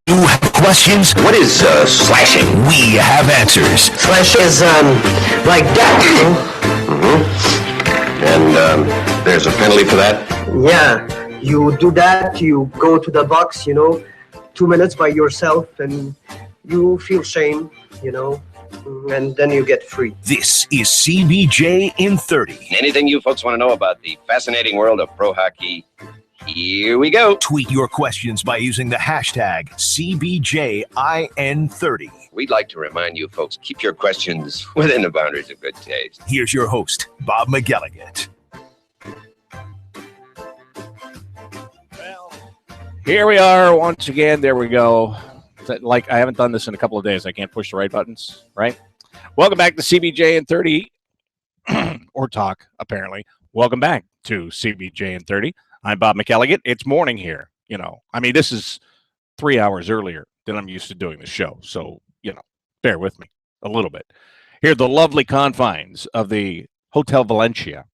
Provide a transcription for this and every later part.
You have questions? What is slashing? We have answers. Slash is like that, you know? And there's a penalty for that? Yeah, you do that, you go to the box, 2 minutes by yourself, and you feel shame, and then you get free. This is CBJ in 30. Anything you folks want to know about the fascinating world of pro hockey? Here we go. Tweet your questions by using the hashtag CBJIN30. We'd like to remind you folks, keep your questions within the boundaries of good taste. Here's your host, Bob McElligott. Well, here we are once again. There we go. Like, I haven't done this in a couple of days. I can't push the right buttons, right? Welcome back to CBJ in 30, or talk, apparently. Welcome back to CBJ in 30. I'm Bob McElligott. It's morning here. This is 3 hours earlier than I'm used to doing the show. So, bear with me a little bit. Here are the lovely confines of the Hotel Valencia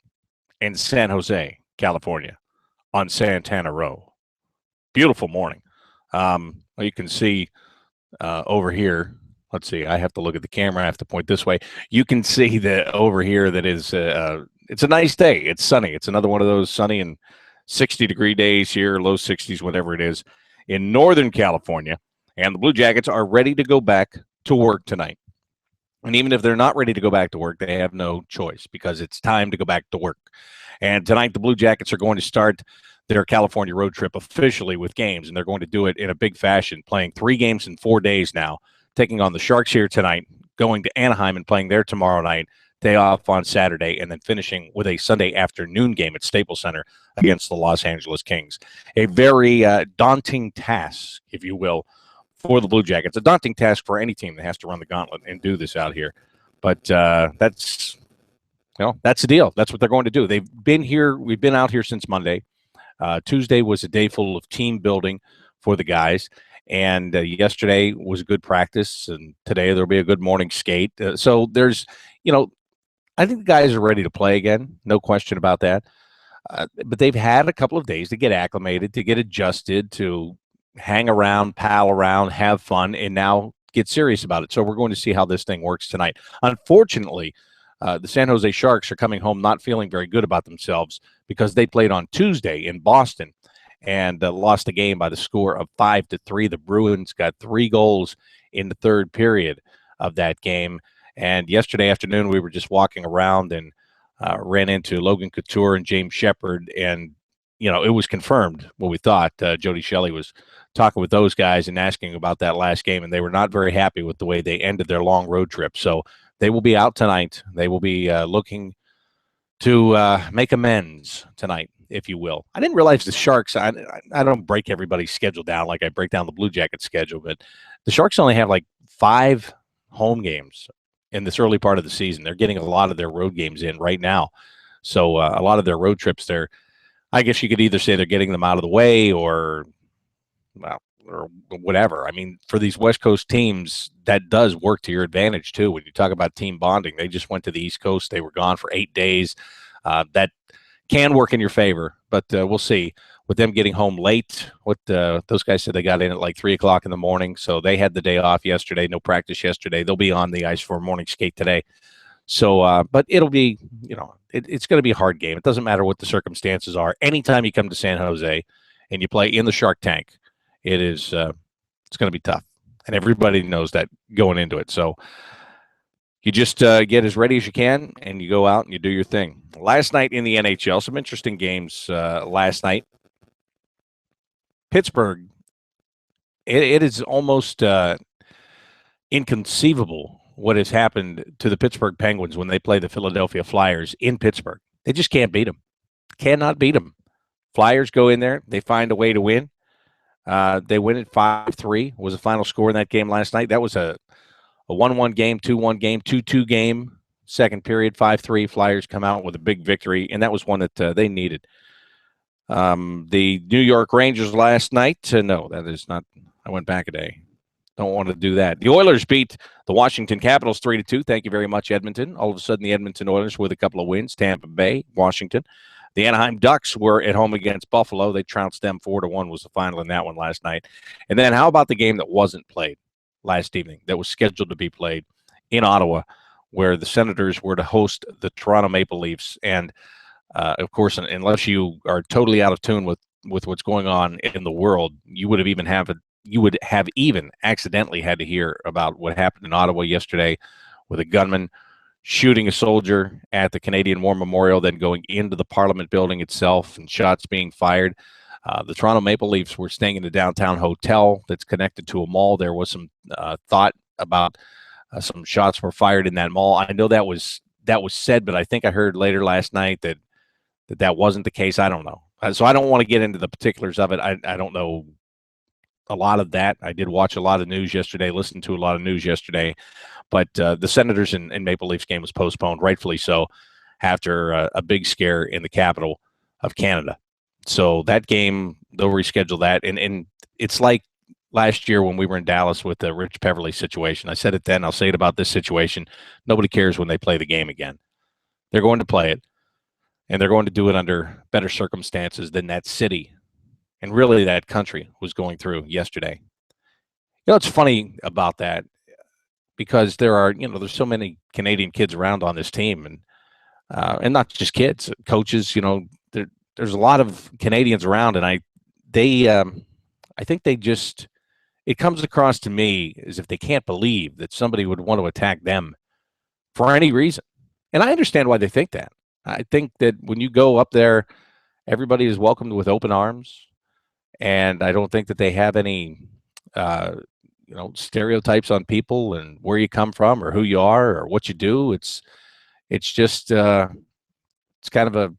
in San Jose, California, on Santana Row. Beautiful morning. You can see over here. Let's see. I have to look at the camera. I have to point this way. You can see that over here that is, it's a nice day. It's sunny. It's another one of those sunny and 60-degree days here, low 60s, whatever it is, in Northern California. And the Blue Jackets are ready to go back to work tonight. And even if they're not ready to go back to work, they have no choice because it's time to go back to work. And tonight, the Blue Jackets are going to start their California road trip officially with games, and they're going to do it in a big fashion, playing 3 games in 4 days now, taking on the Sharks here tonight, going to Anaheim and playing there tomorrow night, day off on Saturday, and then finishing with a Sunday afternoon game at Staples Center against the Los Angeles Kings. A very daunting task, if you will, for the Blue Jackets. A daunting task for any team that has to run the gauntlet and do this out here. But that's the deal. That's what they're going to do. They've been here. We've been out here since Monday. Tuesday was a day full of team building for the guys. And yesterday was a good practice. And today there'll be a good morning skate. So there's, I think the guys are ready to play again. No question about that. But they've had a couple of days to get acclimated, to get adjusted, to hang around, pal around, have fun, and now get serious about it. So we're going to see how this thing works tonight. Unfortunately, the San Jose Sharks are coming home not feeling very good about themselves because they played on Tuesday in Boston and lost the game by the score of 5-3. The Bruins got 3 goals in the third period of that game. And yesterday afternoon, we were just walking around and ran into Logan Couture and James Shepard, and it was confirmed what we thought. Jody Shelley was talking with those guys and asking about that last game, and they were not very happy with the way they ended their long road trip. So they will be out tonight. They will be looking to make amends tonight, if you will. I didn't realize the Sharks, I don't break everybody's schedule down like I break down the Blue Jackets schedule, but the Sharks only have like 5 home games in this early part of the season. They're getting a lot of their road games in right now. So a lot of their road trips, I guess you could either say they're getting them out of the way or whatever. I mean, for these West Coast teams, that does work to your advantage, too. When you talk about team bonding, they just went to the East Coast. They were gone for 8 days. That can work in your favor, but we'll see. With them getting home late, those guys said they got in at like 3 o'clock in the morning, so they had the day off yesterday, no practice yesterday. They'll be on the ice for a morning skate today. So, but it'll be, it's going to be a hard game. It doesn't matter what the circumstances are. Anytime you come to San Jose and you play in the Shark Tank, it's going to be tough, and everybody knows that going into it. So you just get as ready as you can, and you go out and you do your thing. Last night in the NHL, some interesting games last night. Pittsburgh, it is almost inconceivable what has happened to the Pittsburgh Penguins when they play the Philadelphia Flyers in Pittsburgh. They just can't beat them. Cannot beat them. Flyers go in there. They find a way to win. They win it 5-3 was the final score in that game last night. That was a 1-1 game, 2-1 game, 2-2 game. Second period, 5-3. Flyers come out with a big victory, and that was one that they needed. The New York Rangers last night, no, that is not. I went back a day. Don't want to do that. The Oilers beat the Washington Capitals 3-2. Thank you very much, Edmonton. All of a sudden, the Edmonton Oilers with a couple of wins. Tampa Bay, Washington. The Anaheim Ducks were at home against Buffalo. They trounced them 4-1 was the final in that one last night. And then how about the game that wasn't played last evening, that was scheduled to be played in Ottawa, where the Senators were to host the Toronto Maple Leafs? And, of course, unless you are totally out of tune with what's going on in the world, you would have even accidentally had to hear about what happened in Ottawa yesterday with a gunman shooting a soldier at the Canadian War Memorial, then going into the Parliament building itself and shots being fired. The Toronto Maple Leafs were staying in a downtown hotel that's connected to a mall. There was some thought about some shots were fired in that mall. I know that was said, but I think I heard later last night that wasn't the case. I don't know. So I don't want to get into the particulars of it. I don't know a lot of that. I did watch a lot of news yesterday, listened to a lot of news yesterday, but the Senators and Maple Leafs game was postponed, rightfully so, after a big scare in the capital of Canada. So that game, they'll reschedule that. And it's like last year when we were in Dallas with the Rich Peverly situation. I said it then, I'll say it about this situation. Nobody cares when they play the game again. They're going to play it, and they're going to do it under better circumstances than that city and really that country was going through yesterday. You know, it's funny about that because there's so many Canadian kids around on this team, and not just kids, coaches. There's a lot of Canadians around, and I think it comes across to me as if they can't believe that somebody would want to attack them for any reason. And I understand why they think that. I think that when you go up there, everybody is welcomed with open arms. And I don't think that they have any, stereotypes on people and where you come from or who you are or what you do. It's just, it's kind of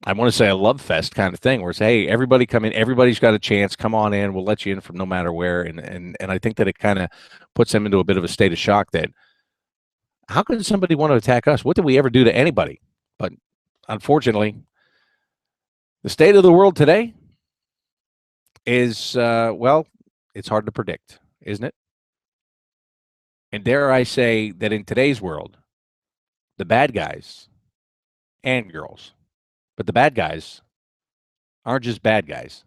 I want to say a love fest kind of thing where it's, hey, everybody come in, everybody's got a chance, come on in, we'll let you in from no matter where. And I think that it kind of puts them into a bit of a state of shock that how could somebody want to attack us? What did we ever do to anybody? But unfortunately, the state of the world today is, it's hard to predict, isn't it? And dare I say that in today's world, the bad guys and girls, but the bad guys aren't just bad guys.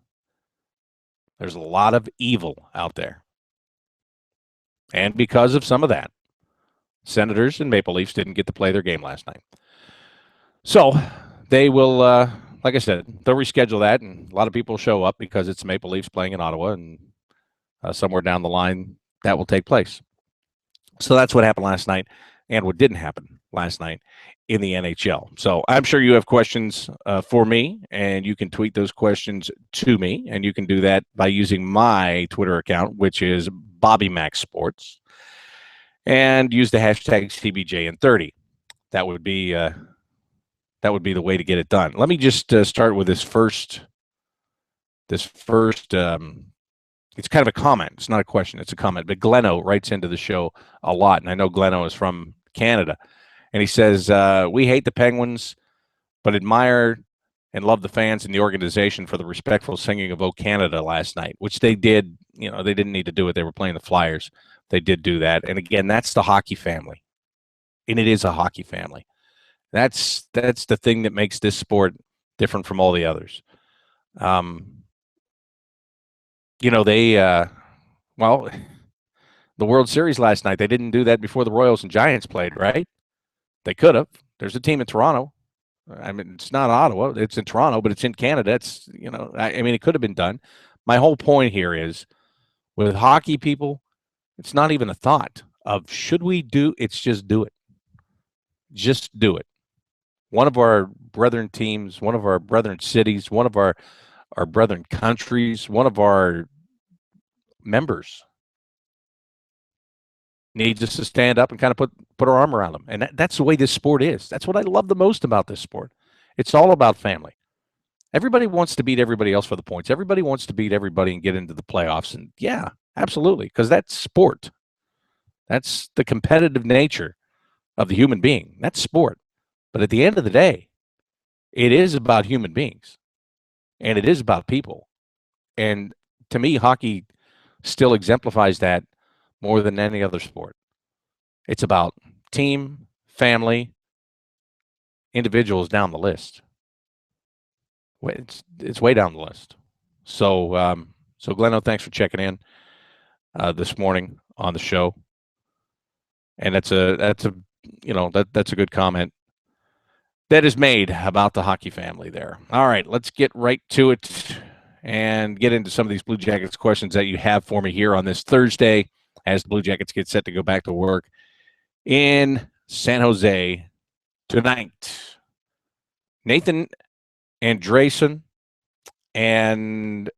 There's a lot of evil out there. And because of some of that, Senators and Maple Leafs didn't get to play their game last night. So they will, like I said, they'll reschedule that, and a lot of people show up because it's Maple Leafs playing in Ottawa, and somewhere down the line that will take place. So that's what happened last night and what didn't happen last night in the NHL. So I'm sure you have questions for me, and you can tweet those questions to me, and you can do that by using my Twitter account, which is Bobby Max Sports, and use the hashtag CBJN30. That would be the way to get it done. Let me just start with this first. It's kind of a comment. It's not a question. It's a comment. But Gleno writes into the show a lot, and I know Gleno is from Canada. And he says, we hate the Penguins, but admire and love the fans and the organization for the respectful singing of "O Canada" last night, which they did. They didn't need to do it. They were playing the Flyers. They did do that. And again, that's the hockey family. And it is a hockey family. That's the thing that makes this sport different from all the others. The World Series last night, they didn't do that before the Royals and Giants played, right? They could have. There's a team in Toronto. I mean, it's not Ottawa. It's in Toronto, but it's in Canada. It's, it could have been done. My whole point here is with hockey people, it's not even a thought of should we do, it's just do it. Just do it. One of our brethren teams, one of our brethren cities, one of our brethren countries, one of our members needs us to stand up and kind of put our arm around them. And that's the way this sport is. That's what I love the most about this sport. It's all about family. Everybody wants to beat everybody else for the points. Everybody wants to beat everybody and get into the playoffs. And yeah, absolutely, because that's sport. That's the competitive nature of the human being. That's sport. But at the end of the day, it is about human beings. And it is about people. And to me, hockey still exemplifies that more than any other sport. It's about team, family, individuals down the list. It's way down the list. So so Gleno, thanks for checking in this morning on the show. And that's a that's a good comment that is made about the hockey family there. All right, let's get right to it and get into some of these Blue Jackets questions that you have for me here on this Thursday as the Blue Jackets get set to go back to work in San Jose tonight. Nathan Andreessen and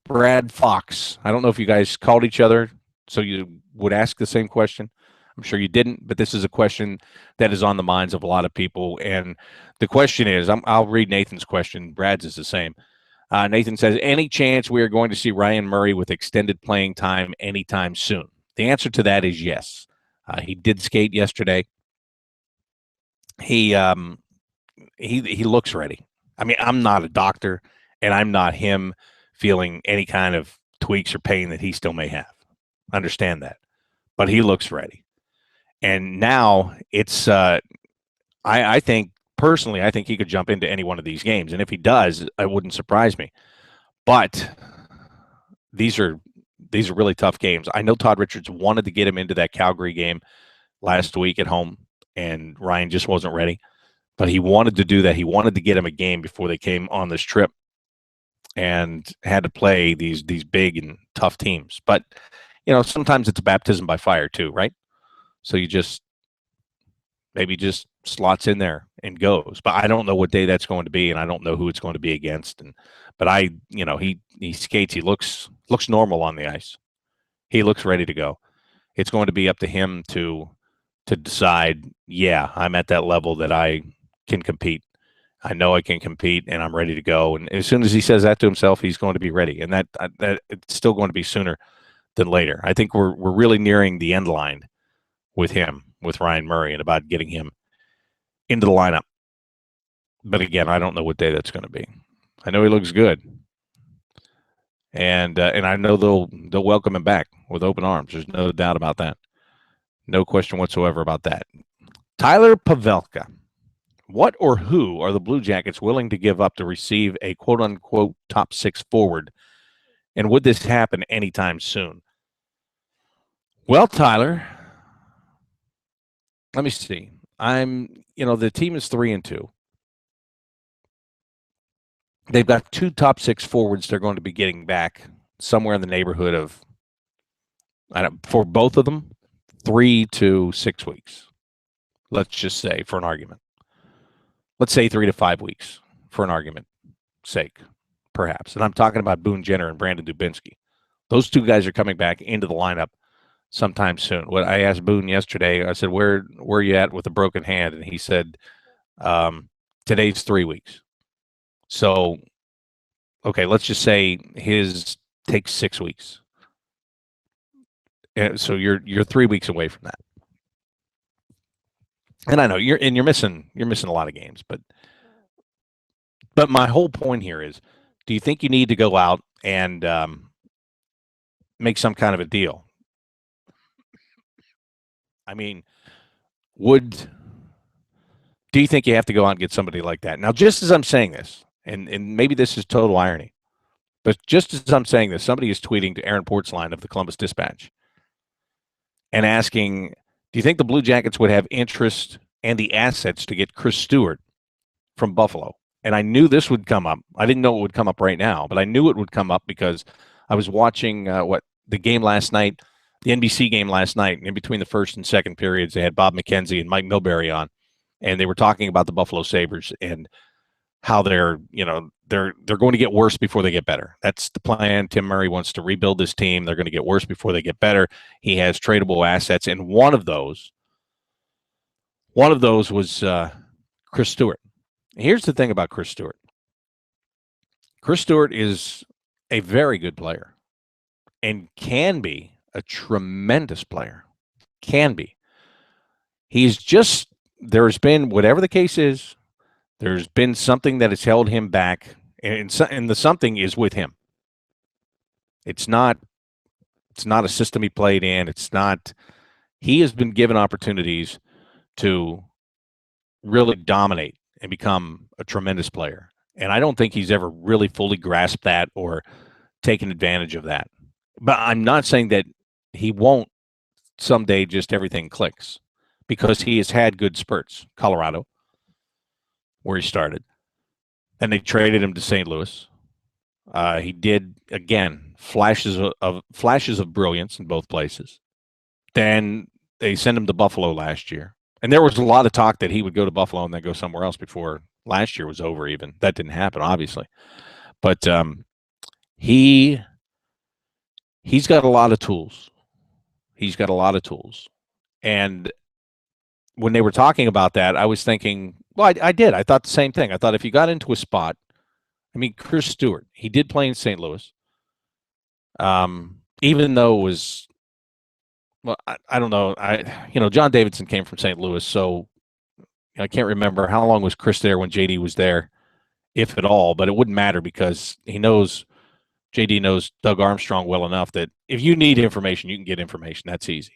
Brad Fox. I don't know if you guys called each other so you would ask the same question. I'm sure you didn't, but this is a question that is on the minds of a lot of people. And the question is, I'll read Nathan's question. Brad's is the same. Nathan says, any chance we are going to see Ryan Murray with extended playing time anytime soon? The answer to that is yes. He did skate yesterday. He looks ready. I mean, I'm not a doctor, and I'm not him feeling any kind of tweaks or pain that he still may have. Understand that. But he looks ready. And now it's I think personally, I think he could jump into any one of these games. And if he does, it wouldn't surprise me. But these are really tough games. I know Todd Richards wanted to get him into that Calgary game last week at home, and Ryan just wasn't ready. But he wanted to do that. He wanted to get him a game before they came on this trip and had to play these big and tough teams. But, sometimes it's a baptism by fire too, right? So you maybe just slots in there and goes. But I don't know what day that's going to be, and I don't know who it's going to be against. But he skates. He looks normal on the ice. He looks ready to go. It's going to be up to him to decide, yeah, I'm at that level that I can compete. I know I can compete, and I'm ready to go. And as soon as he says that to himself, he's going to be ready. And that it's still going to be sooner than later. I think we're really nearing the end line with him, with Ryan Murray, and about getting him into the lineup. But again, I don't know what day that's going to be. I know he looks good, and I know they'll welcome him back with open arms. There's no doubt about that. No question whatsoever about that. Tyler Pavelka. What or who are the Blue Jackets willing to give up to receive a quote-unquote top six forward? And would this happen anytime soon? Well, Tyler, let me see. The team is 3-2. They've got two top six forwards they're going to be getting back somewhere in the neighborhood of, for both of them, 3 to 6 weeks. Let's just say, for an argument. Let's say 3 to 5 weeks, for an argument's sake, perhaps. And I'm talking about Boone Jenner and Brandon Dubinsky. Those two guys are coming back into the lineup sometime soon. What I asked Boone yesterday, I said, where are you at with a broken hand? And he said, today's 3 weeks. So, okay, let's just say his takes 6 weeks. And so you're 3 weeks away from that. And I know you're missing a lot of games, but my whole point here is, do you think you need to go out and make some kind of a deal? I mean, do you think you have to go out and get somebody like that? Now, just as I'm saying this, and maybe this is total irony, but just as I'm saying this, somebody is tweeting to Aaron Portzline of the Columbus Dispatch and asking, do you think the Blue Jackets would have interest and the assets to get Chris Stewart from Buffalo? And I knew this would come up. I didn't know it would come up right now, but I knew it would come up because I was watching the game last night, the NBC game last night. In between the first and second periods, they had Bob McKenzie and Mike Milbury on, and they were talking about the Buffalo Sabres and how they're going to get worse before they get better. That's the plan. Tim Murray wants to rebuild this team. They're going to get worse before they get better. He has tradable assets, and one of those was Chris Stewart. Here's the thing about Chris Stewart. Chris Stewart is a very good player and can be a tremendous player. Can be. There's been, whatever the case is, there's been something that has held him back, and the something is with him. It's not a system he played in. He has been given opportunities to really dominate and become a tremendous player. And I don't think he's ever really fully grasped that or taken advantage of that. But I'm not saying that he won't someday just everything clicks, because he has had good spurts. Colorado, where he started. Then they traded him to St. Louis. He did, again, flashes of brilliance in both places. Then they sent him to Buffalo last year. And there was a lot of talk that he would go to Buffalo and then go somewhere else before last year was over even. That didn't happen, obviously. But he's got a lot of tools. He's got a lot of tools. And when they were talking about that, I was thinking, well, I did. I thought the same thing. I thought if you got into a spot, I mean, Chris Stewart, he did play in St. Louis. Even though it was, well, I don't know. John Davidson came from St. Louis, so I can't remember how long was Chris there when JD was there, if at all, but it wouldn't matter because JD knows Doug Armstrong well enough that if you need information, you can get information. That's easy.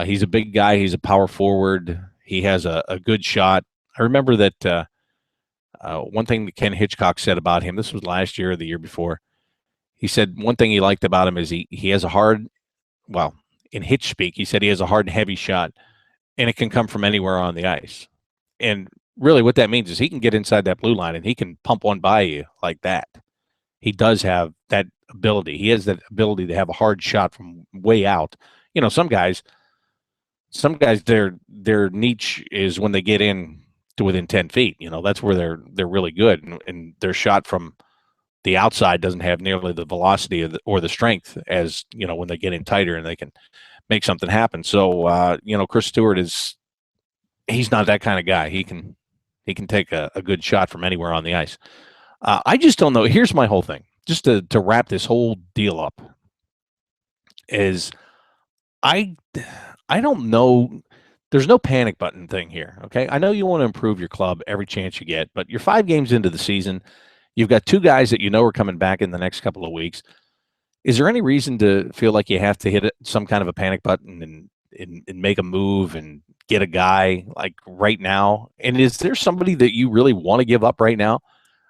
He's a big guy. He's a power forward. He has a good shot. I remember that one thing that Ken Hitchcock said about him, this was last year or the year before, he said one thing he liked about him is he has a hard, well, in Hitch speak, he said he has a hard and heavy shot, and it can come from anywhere on the ice. And really what that means is he can get inside that blue line and he can pump one by you like that. He does have that ability. He has that ability to have a hard shot from way out. Some guys, their niche is when they get in to within 10 feet. That's where they're really good, and their shot from the outside doesn't have nearly the velocity or the strength as when they get in tighter and they can make something happen. So Chris Stewart he's not that kind of guy. He can take a good shot from anywhere on the ice. I just don't know. Here's my whole thing, just to wrap this whole deal up, is I don't know. There's no panic button thing here, okay? I know you want to improve your club every chance you get, but you're 5 games into the season. You've got 2 guys that are coming back in the next couple of weeks. Is there any reason to feel like you have to hit some kind of a panic button and make a move and get a guy like right now? And is there somebody that you really want to give up right now?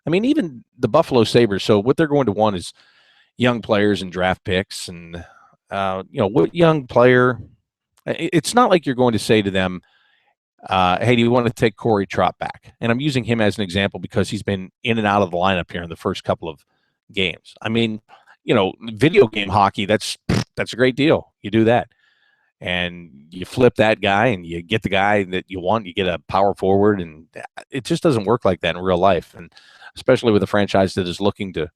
I mean, even the Buffalo Sabres, so what they're going to want is young players and draft picks. And, what young player – it's not like you're going to say to them, hey, do you want to take Corey Trott back? And I'm using him as an example because he's been in and out of the lineup here in the first couple of games. I mean, video game hockey, that's a great deal. You do that. And you flip that guy and you get the guy that you want. You get a power forward, and it just doesn't work like that in real life. And especially with a franchise that is looking to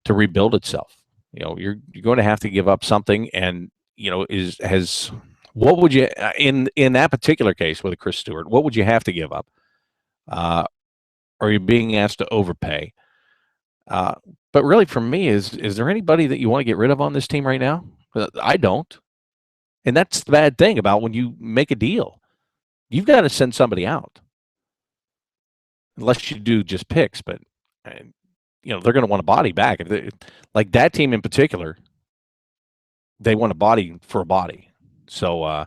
rebuild itself. You're going to have to give up something, and what would you in that particular case with a Chris Stewart? What would you have to give up? Are you being asked to overpay? But really, for me, is there anybody that you want to get rid of on this team right now? I don't, and that's the bad thing about when you make a deal. You've got to send somebody out, unless you do just picks. But they're going to want a body back. Like that team in particular, they want a body for a body. So, I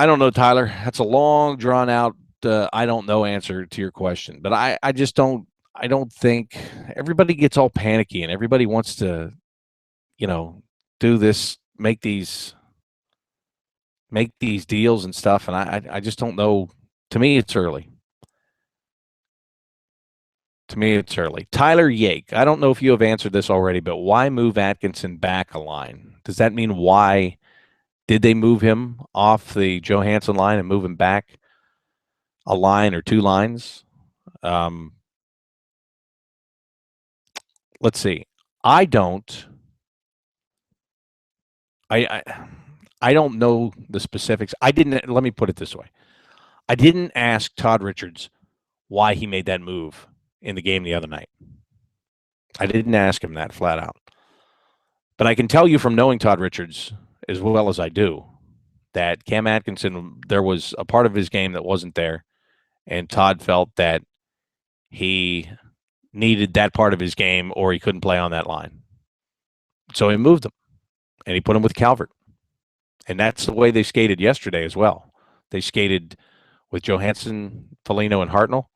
don't know, Tyler. That's a long, drawn out, I don't know answer to your question. But I just don't. I don't think everybody gets all panicky and everybody wants to, do this, make these deals and stuff. And I just don't know. To me, it's early. Tyler Yake, I don't know if you have answered this already, but why move Atkinson back a line? Does that mean why did they move him off the Johansson line and move him back a line or 2 lines? Let's see. I don't know the specifics. Let me put it this way. I didn't ask Todd Richards why he made that move in the game the other night. I didn't ask him that flat out. But I can tell you from knowing Todd Richards as well as I do that Cam Atkinson, there was a part of his game that wasn't there, and Todd felt that he needed that part of his game or he couldn't play on that line. So he moved him, and he put him with Calvert. And that's the way they skated yesterday as well. They skated with Johansson, Foligno, and Hartnell.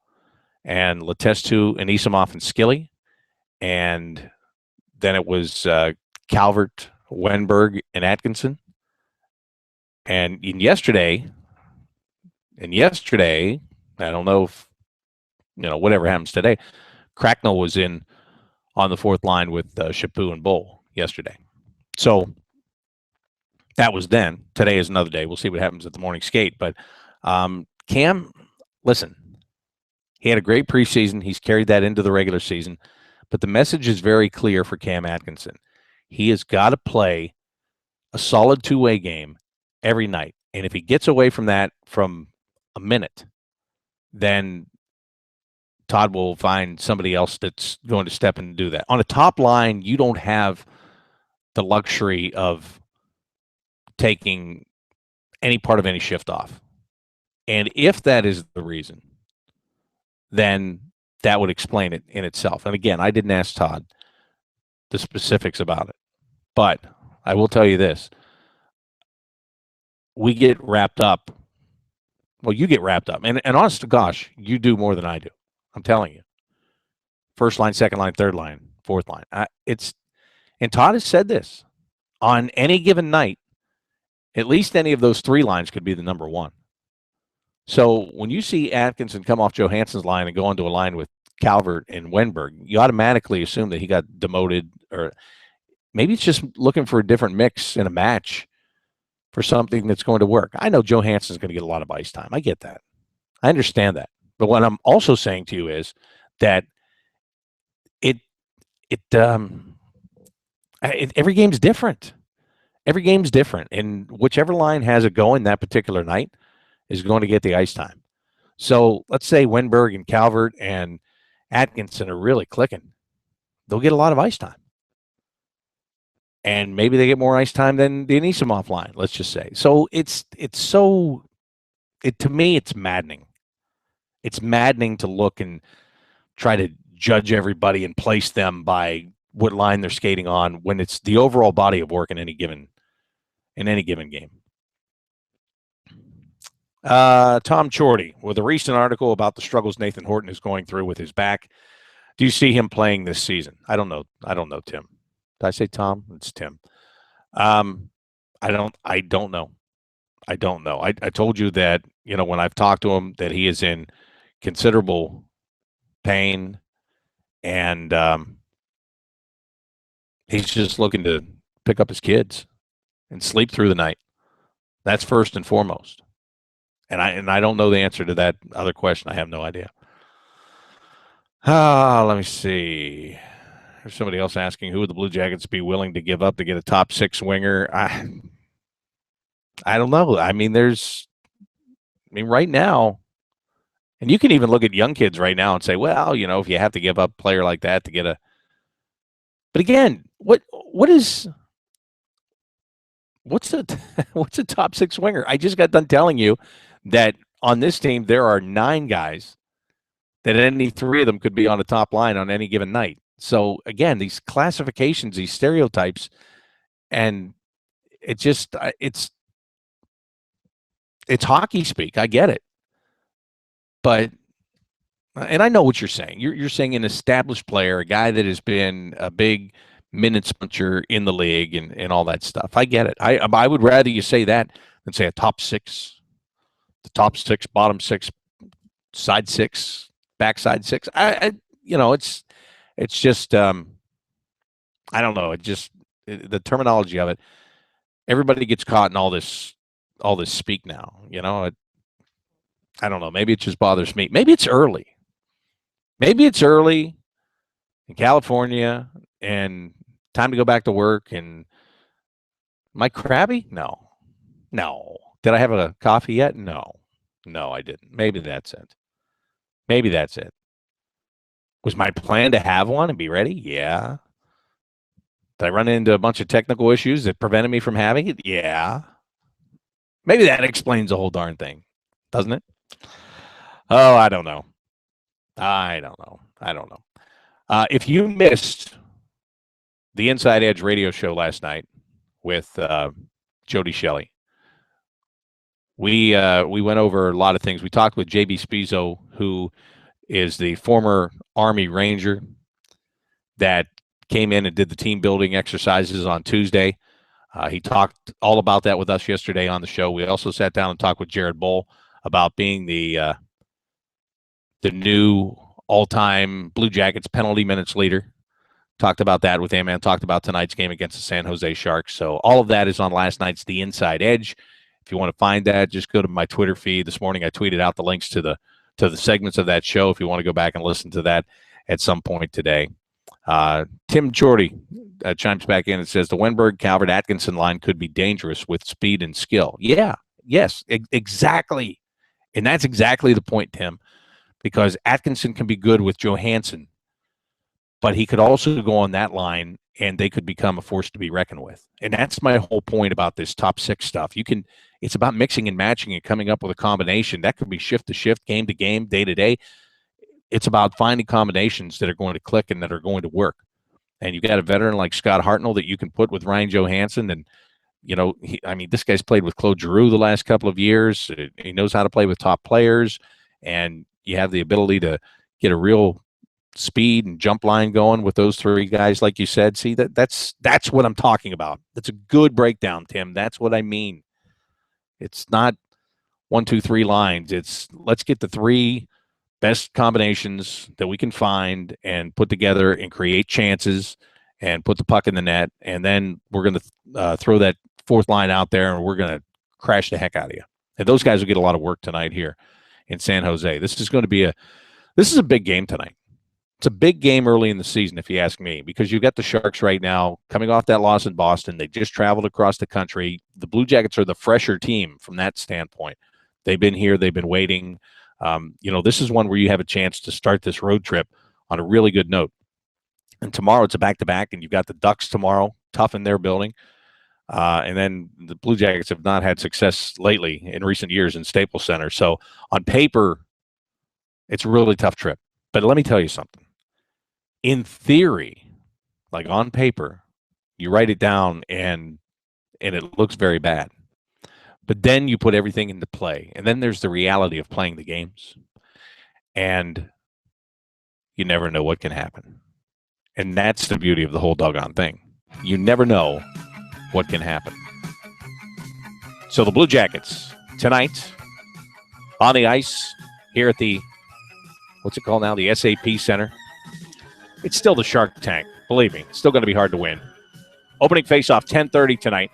and Letestu, Anisimov, and Skilly. And then it was Calvert, Wenberg, and Atkinson. And yesterday, I don't know if, whatever happens today, Cracknell was in on the fourth line with Chaput and Bull yesterday. So that was then. Today is another day. We'll see what happens at the morning skate. But Cam, listen, he had a great preseason. He's carried that into the regular season. But the message is very clear for Cam Atkinson. He has got to play a solid two-way game every night. And if he gets away from that from a minute, then Todd will find somebody else that's going to step in and do that. On a top line, you don't have the luxury of taking any part of any shift off. And if that is the reason, then that would explain it in itself. And again, I didn't ask Todd the specifics about it. But I will tell you this. We get wrapped up. Well, you get wrapped up. And honest to gosh, you do more than I do. I'm telling you. First line, second line, third line, fourth line. And Todd has said this. On any given night, at least any of those three lines could be the number one. So when you see Atkinson come off Johansson's line and go onto a line with Calvert and Wenberg, you automatically assume that he got demoted, or maybe it's just looking for a different mix in a match for something that's going to work. I know Johansson's going to get a lot of ice time. I get that. I understand that. But what I'm also saying to you is that every game's different. Every game's different. And whichever line has it going that particular night is going to get the ice time. So let's say Wenberg and Calvert and Atkinson are really clicking. They'll get a lot of ice time. And maybe they get more ice time than the Anisimov line, let's just say. So to me, it's maddening. It's maddening to look and try to judge everybody and place them by what line they're skating on when it's the overall body of work in any given game. Tom Chorty, with a recent article about the struggles Nathan Horton is going through with his back, do you see him playing this season? I don't know, Tim. Did I say Tom? It's Tim. I don't know. I told you that, when I've talked to him, that he is in considerable pain, and he's just looking to pick up his kids and sleep through the night. That's first and foremost. And I don't know the answer to that other question. I have no idea. Let me see. There's somebody else asking, who would the Blue Jackets be willing to give up to get a top six winger? I don't know. Right now, and you can even look at young kids right now and say, well, if you have to give up a player like that to get a. But again, what's a top six winger? I just got done telling you that on this team there are 9 guys that any 3 of them could be on the top line on any given night. So again, these classifications, these stereotypes, and it's hockey speak. I get it. But, and I know what you're saying. You're saying an established player, a guy that has been a big minutes puncher in the league and all that stuff. I get it. I would rather you say that than say a top 6, the top 6, bottom 6, side 6, backside 6. It's just I don't know. The terminology of it. Everybody gets caught in all this speak now. I don't know. Maybe it just bothers me. Maybe it's early. Maybe it's early in California and time to go back to work. And am I crabby? No. Did I have a coffee yet? No, I didn't. Maybe that's it. Was my plan to have one and be ready? Yeah. Did I run into a bunch of technical issues that prevented me from having it? Yeah. Maybe that explains the whole darn thing, doesn't it? Oh, I don't know. If you missed the Inside Edge radio show last night with Jody Shelley, we went over a lot of things. We talked with JB Spizzo, who is the former Army Ranger that came in and did the team building exercises on Tuesday. He talked all about that with us yesterday on the show. We also sat down and talked with Jared Bull about being the new all-time Blue Jackets penalty minutes leader. Talked about that with him and talked about tonight's game against the San Jose Sharks. So all of that is on last night's The Inside Edge. If you want to find that, just go to my Twitter feed. This morning I tweeted out the links to the segments of that show if you want to go back and listen to that at some point today. Tim Jordy chimes back in and says the Wenberg, Calvert, Atkinson line could be dangerous with speed and skill. Yes, exactly. And that's exactly the point, Tim, because Atkinson can be good with Johansson, but he could also go on that line and they could become a force to be reckoned with. And that's my whole point about this top six stuff. It's about mixing and matching and coming up with a combination. That could be shift to shift, game to game, day to day. It's about finding combinations that are going to click and that are going to work. And you've got a veteran like Scott Hartnell that you can put with Ryan Johansson. And, this guy's played with Claude Giroux the last couple of years. He knows how to play with top players. And you have the ability to get a real speed and jump line going with those three guys, like you said. See, that's what I'm talking about. That's a good breakdown, Tim. That's what I mean. It's not 1, 2, 3 lines. It's let's get the three best combinations that we can find and put together and create chances and put the puck in the net. And then we're going to throw that fourth line out there and we're going to crash the heck out of you. And those guys will get a lot of work tonight here in San Jose. This is a big game tonight. It's a big game early in the season, if you ask me, because you've got the Sharks right now coming off that loss in Boston. They just traveled across the country. The Blue Jackets are the fresher team from that standpoint. They've been here. They've been waiting. This is one where you have a chance to start this road trip on a really good note. And tomorrow it's a back-to-back, and you've got the Ducks tomorrow, tough in their building. And then the Blue Jackets have not had success lately in recent years in Staples Center. So on paper, it's a really tough trip. But let me tell you something. In theory, like on paper, you write it down and it looks very bad. But then you put everything into play. And then there's the reality of playing the games. And you never know what can happen. And that's the beauty of the whole doggone thing. You never know what can happen. So the Blue Jackets tonight on the ice here at the, what's it called now? The SAP Center. It's still the Shark Tank. Believe me, it's still going to be hard to win. Opening faceoff 10:30 tonight.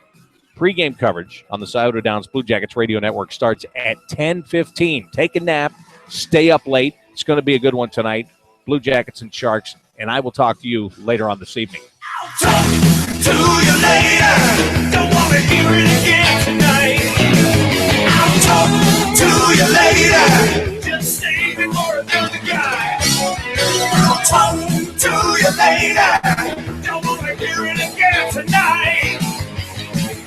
Pre-game coverage on the Scioto Downs Blue Jackets radio network starts at 10:15. Take a nap. Stay up late. It's going to be a good one tonight. Blue Jackets and Sharks. And I will talk to you later on this evening. I'll talk to you later. Don't want to hear it again tonight. I'll talk to you later. Just save it for another guy. I'll talk to you later. Don't want to hear it again tonight.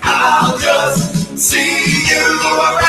I'll just see you around.